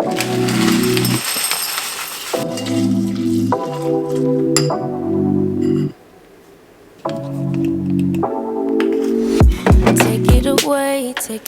Take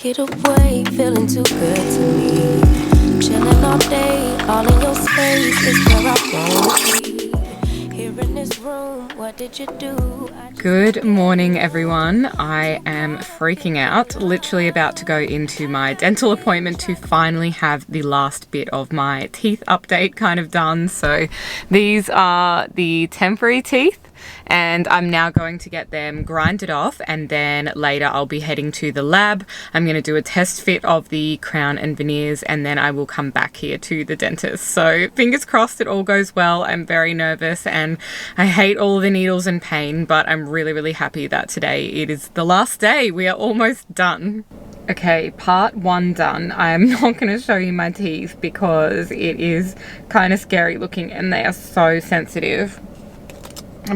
it away, feeling too good to me. Chilling all day, all in your space is where I wanna be. Here in this room, what did you do? Good morning, everyone. I am freaking out. Literally about to go into my dental appointment to finally have the last bit of my teeth update kind of done. So these are the temporary teeth, and I'm now going to get them grinded off, and then later I'll be heading to the lab. I'm going to do a test fit of the crown and veneers, and then I will come back here to the dentist. So fingers crossed it all goes well. I'm very nervous and I hate all the needles and pain, but I'm really happy that today it is the last day. We are almost done. Okay, part one done. I am not going to show you my teeth because it is kind of scary looking and they are so sensitive.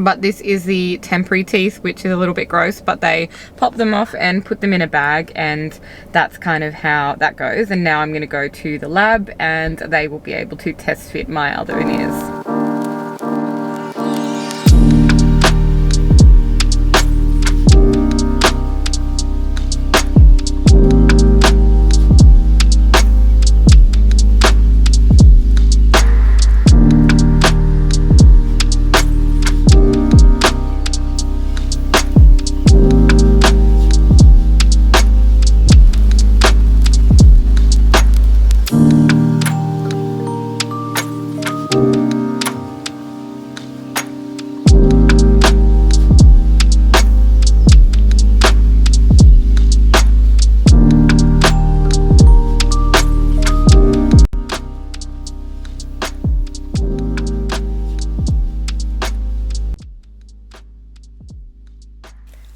But this is the temporary teeth, which is a little bit gross, but they pop them off and put them in a bag, and that's kind of how that goes. And now I'm going to go to the lab and they will be able to test fit my other veneers.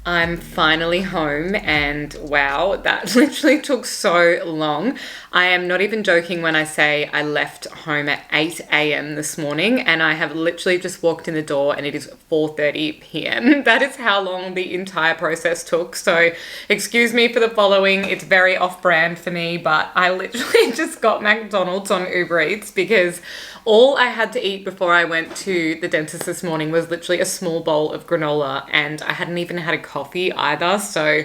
I'm finally home, and wow, that literally took so long. I am not even joking when I say I left home at 8 a.m. this morning, and I have literally just walked in the door and it is 4:30 p.m. That is how long the entire process took. So excuse me for the following. It's very off-brand for me, but I literally just got McDonald's on Uber Eats because all I had to eat before I went to the dentist this morning was literally a small bowl of granola, and I hadn't even had a coffee either. So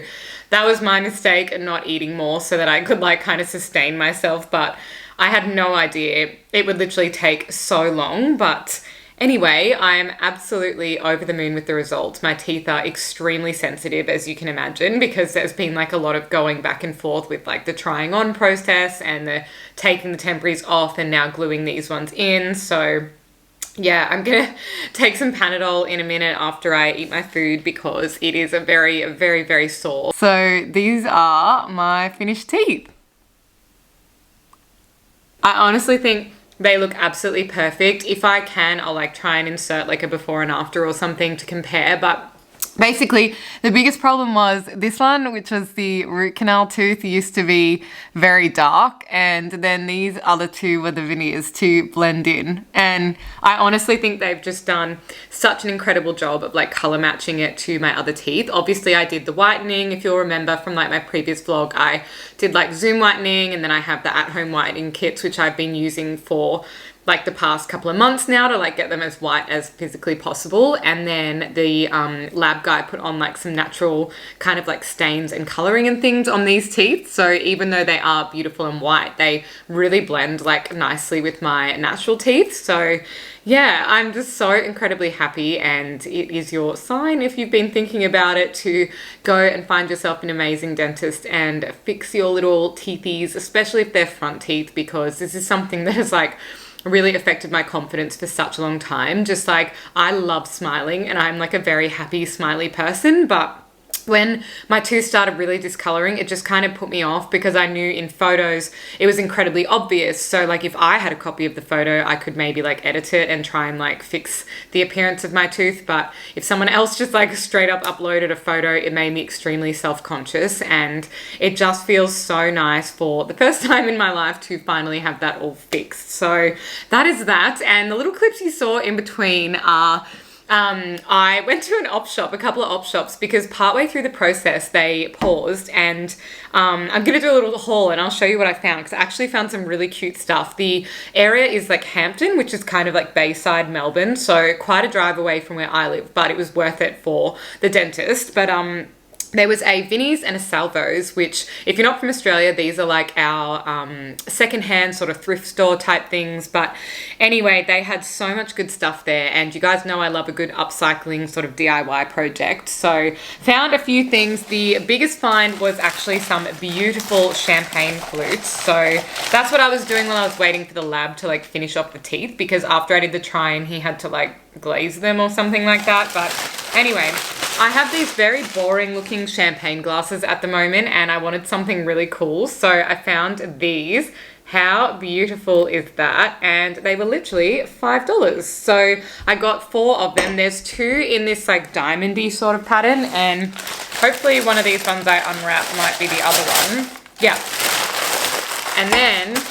that was my mistake in not eating more so that I could like kind of sustain myself. But I had no idea it would literally take so long. But anyway, I'm absolutely over the moon with the results. My teeth are extremely sensitive, as you can imagine, because there's been like a lot of going back and forth with like the trying on process and the taking the temporaries off and now gluing these ones in. So yeah, I'm gonna take some Panadol in a minute after I eat my food because it is a very sore. So these are my finished teeth. I honestly think they look absolutely perfect. If I can, I'll like try and insert like a before and after or something to compare, but basically, the biggest problem was this one, which was the root canal tooth, used to be very dark, and then these other two were the veneers to blend in. And I honestly think they've just done such an incredible job of like color matching it to my other teeth. Obviously, I did the whitening. If you'll remember from like my previous vlog, I did like Zoom whitening, and then I have the at-home whitening kits, which I've been using for like the past couple of months now to like get them as white as physically possible. And then the lab guy put on like some natural kind of like stains and coloring and things on these teeth. So even though they are beautiful and white, they really blend like nicely with my natural teeth. So yeah, I'm just so incredibly happy, and it is your sign, if you've been thinking about it, to go and find yourself an amazing dentist and fix your little teethies, especially if they're front teeth, because this is something that is like really affected my confidence for such a long time. Just like, I love smiling and I'm like a very happy, smiley person, but when my tooth started really discoloring, it just kind of put me off because I knew in photos it was incredibly obvious. So like if I had a copy of the photo, I could maybe like edit it and try and like fix the appearance of my tooth. But if someone else just like straight up uploaded a photo, it made me extremely self-conscious, and it just feels so nice for the first time in my life to finally have that all fixed. So that is that. And the little clips you saw in between are I went to an op shop, a couple of op shops, because partway through the process they paused, and I'm gonna do a little haul and I'll show you what I found, because I actually found some really cute stuff. The area is like Hampton, which is kind of like Bayside Melbourne, so quite a drive away from where I live, but it was worth it for the dentist. But there was a Vinnies and a Salvos, which, if you're not from Australia, these are like our secondhand sort of thrift store type things. But anyway, they had so much good stuff there, and you guys know I love a good upcycling sort of DIY project. So found a few things. The biggest find was actually some beautiful champagne flutes. So that's what I was doing while I was waiting for the lab to like finish off the teeth, because after I did the try-in, he had to like glaze them or something like that. But anyway, I have these very boring looking champagne glasses at the moment, and I wanted something really cool, so I found these. How beautiful is that? And they were literally $5. So I got 4 of them. There's 2 in this like diamondy sort of pattern, and hopefully one of these ones I unwrap might be the other one. Yeah. And then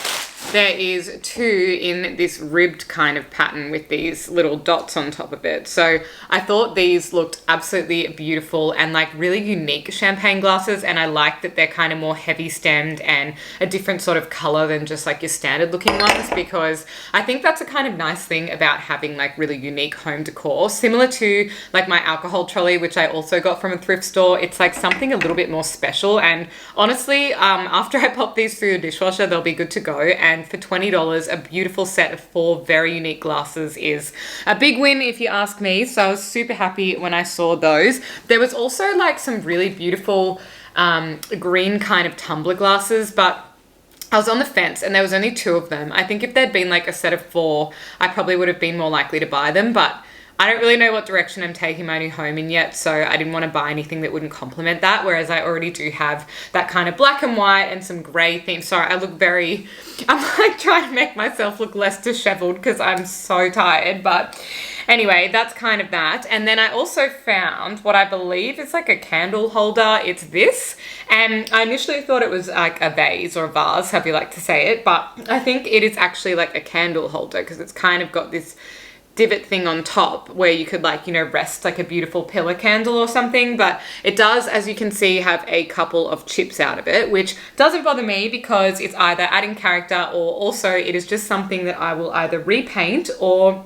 there is 2 in this ribbed kind of pattern with these little dots on top of it. So I thought these looked absolutely beautiful and like really unique champagne glasses, and I like that they're kind of more heavy stemmed and a different sort of color than just like your standard looking ones, because I think that's a kind of nice thing about having like really unique home decor, similar to like my alcohol trolley, which I also got from a thrift store. It's like something a little bit more special, and honestly, after I pop these through the dishwasher, they'll be good to go. And for $20, a beautiful set of 4 very unique glasses is a big win if you ask me. So I was super happy when I saw those. There was also like some really beautiful green kind of tumbler glasses, but I was on the fence and there was only 2 of them. I think if there'd been like a set of 4, I probably would have been more likely to buy them, but I don't really know what direction I'm taking my new home in yet, so I didn't want to buy anything that wouldn't complement that, whereas I already do have that kind of black and white and some grey theme. Sorry, I'm like trying to make myself look less disheveled because I'm so tired, but anyway, that's kind of that. And then I also found what I believe is like a candle holder. It's this, and I initially thought it was like a vase or a vase, however you like to say it, but I think it is actually like a candle holder because it's kind of got this divot thing on top where you could like, you know, rest like a beautiful pillar candle or something. But it does, as you can see, have a couple of chips out of it, which doesn't bother me because it's either adding character or also it is just something that I will either repaint, or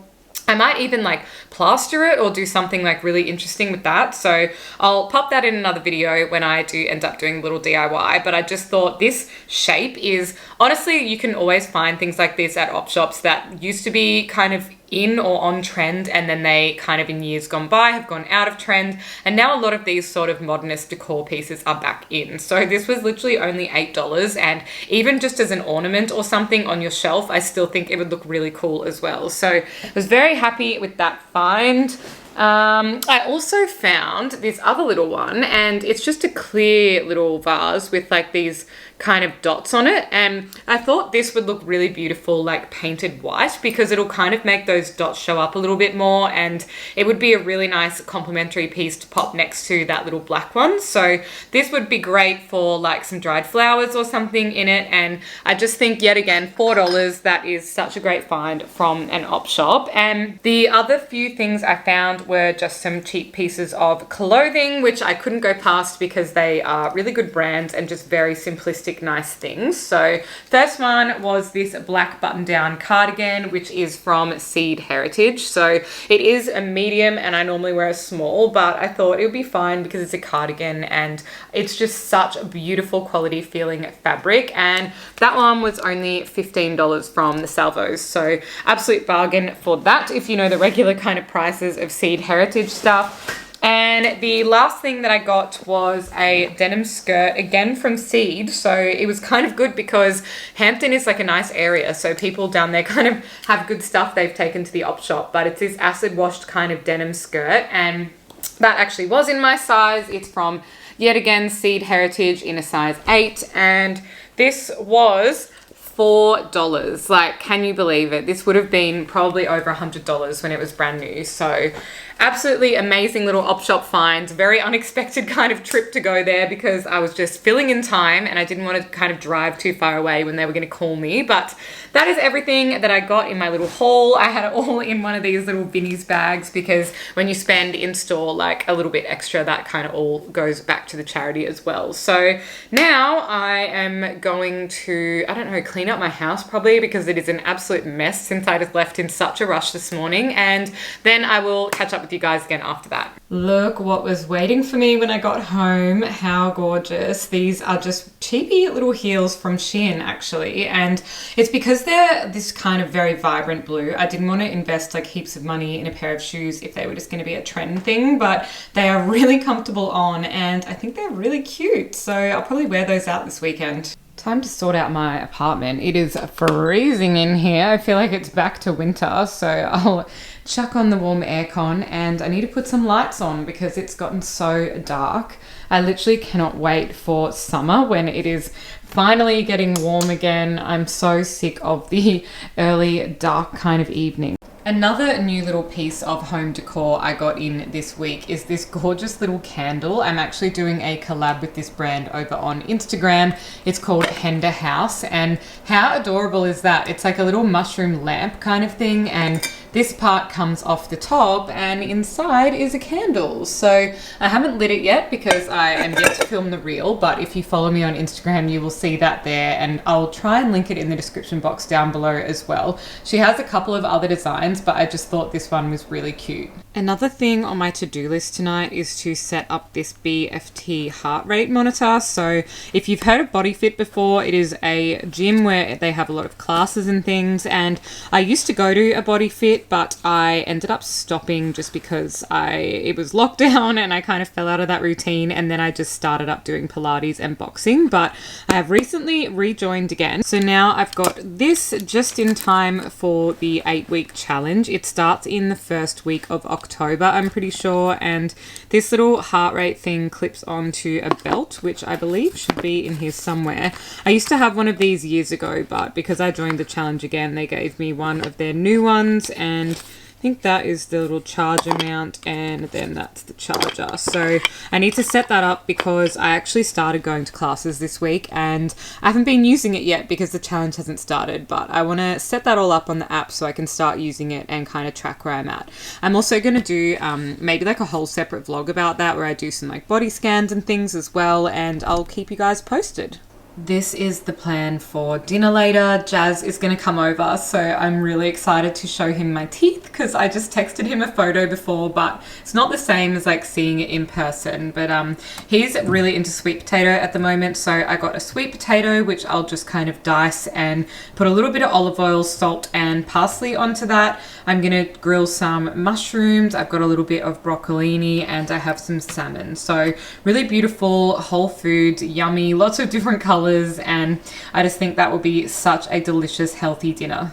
I might even like plaster it or do something like really interesting with that. So I'll pop that in another video when I do end up doing a little DIY. But I just thought this shape is, honestly, you can always find things like this at op shops that used to be kind of in or on trend, and then they kind of in years gone by have gone out of trend, and now a lot of these sort of modernist decor pieces are back in. So this was literally only $8, and even just as an ornament or something on your shelf, I still think it would look really cool as well. So I was very happy with that find. I also found this other little one, and it's just a clear little vase with like these kind of dots on it, and I thought this would look really beautiful like painted white, because it'll kind of make those dots show up a little bit more, and it would be a really nice complementary piece to pop next to that little black one. So this would be great for like some dried flowers or something in it, and I just think yet again $4, that is such a great find from an op shop. And the other few things I found were just some cheap pieces of clothing, which I couldn't go past because they are really good brands and just very simplistic nice things. So first one was this black button down cardigan, which is from Seed Heritage. So it is a medium and I normally wear a small, but I thought it would be fine because it's a cardigan and it's just such a beautiful quality feeling fabric. And that one was only $15 from the Salvos. So absolute bargain for that if you know the regular kind of prices of Seed Heritage stuff. And the last thing that I got was a denim skirt, again from Seed. So it was kind of good because Hampton is like a nice area, so people down there kind of have good stuff they've taken to the op shop. But it's this acid washed kind of denim skirt, and that actually was in my size. It's from, yet again, Seed Heritage in a size 8, and this was $4. Like, can you believe it? This would have been probably over $100 when it was brand new. So Absolutely amazing little op shop finds. Very unexpected kind of trip to go there because I was just filling in time and I didn't want to kind of drive too far away when they were going to call me. But that is everything that I got in my little haul. I had it all in one of these little vinnies bags because when you spend in store like a little bit extra, that kind of all goes back to the charity as well. So now I am going to, I don't know, clean up my house probably because it is an absolute mess since I just left in such a rush this morning, and then I will catch up with you guys again after that. Look what was waiting for me when I got home. How gorgeous. These are just cheapy little heels from Shein actually, and it's because they're this kind of very vibrant blue. I didn't want to invest like heaps of money in a pair of shoes if they were just going to be a trend thing, but they are really comfortable on and I think they're really cute, so I'll probably wear those out this weekend. Time to sort out my apartment. It is freezing in here. I feel like it's back to winter, so I'll chuck on the warm aircon, and I need to put some lights on because it's gotten so dark. I literally cannot wait for summer when it is finally getting warm again. I'm so sick of the early dark kind of evening. Another new little piece of home decor I got in this week is this gorgeous little candle. I'm actually doing a collab with this brand over on Instagram. It's called Hender House, and how adorable is that? It's like a little mushroom lamp kind of thing, and this part comes off the top and inside is a candle. So I haven't lit it yet because I am yet to film the reel, but if you follow me on Instagram, you will see that there, and I'll try and link it in the description box down below as well. She has a couple of other designs, but I just thought this one was really cute. Another thing on my to-do list tonight is to set up this BFT heart rate monitor. So if you've heard of BodyFit before, it is a gym where they have a lot of classes and things, and I used to go to a BodyFit, but I ended up stopping just because it was lockdown and I kind of fell out of that routine, and then I just started up doing Pilates and boxing, but I have recently rejoined again. So now I've got this just in time for the 8-week challenge. It starts in the first week of October, I'm pretty sure, and this little heart rate thing clips onto a belt, which I believe should be in here somewhere. I used to have one of these years ago, but because I joined the challenge again, they gave me one of their new ones, and I think that is the little charger mount, and then that's the charger. So I need to set that up because I actually started going to classes this week and I haven't been using it yet because the challenge hasn't started, but I want to set that all up on the app so I can start using it and kind of track where I'm at. I'm also going to do maybe like a whole separate vlog about that where I do some like body scans and things as well, and I'll keep you guys posted. This is the plan for dinner later. Jazz is going to come over, so I'm really excited to show him my teeth because I just texted him a photo before, but it's not the same as like seeing it in person. But he's really into sweet potato at the moment, so I got a sweet potato which I'll just kind of dice and put a little bit of olive oil, salt and parsley onto that. I'm going to grill some mushrooms. I've got a little bit of broccolini and I have some salmon. So really beautiful, whole food, yummy, lots of different colors, and I just think that will be such a delicious, healthy dinner.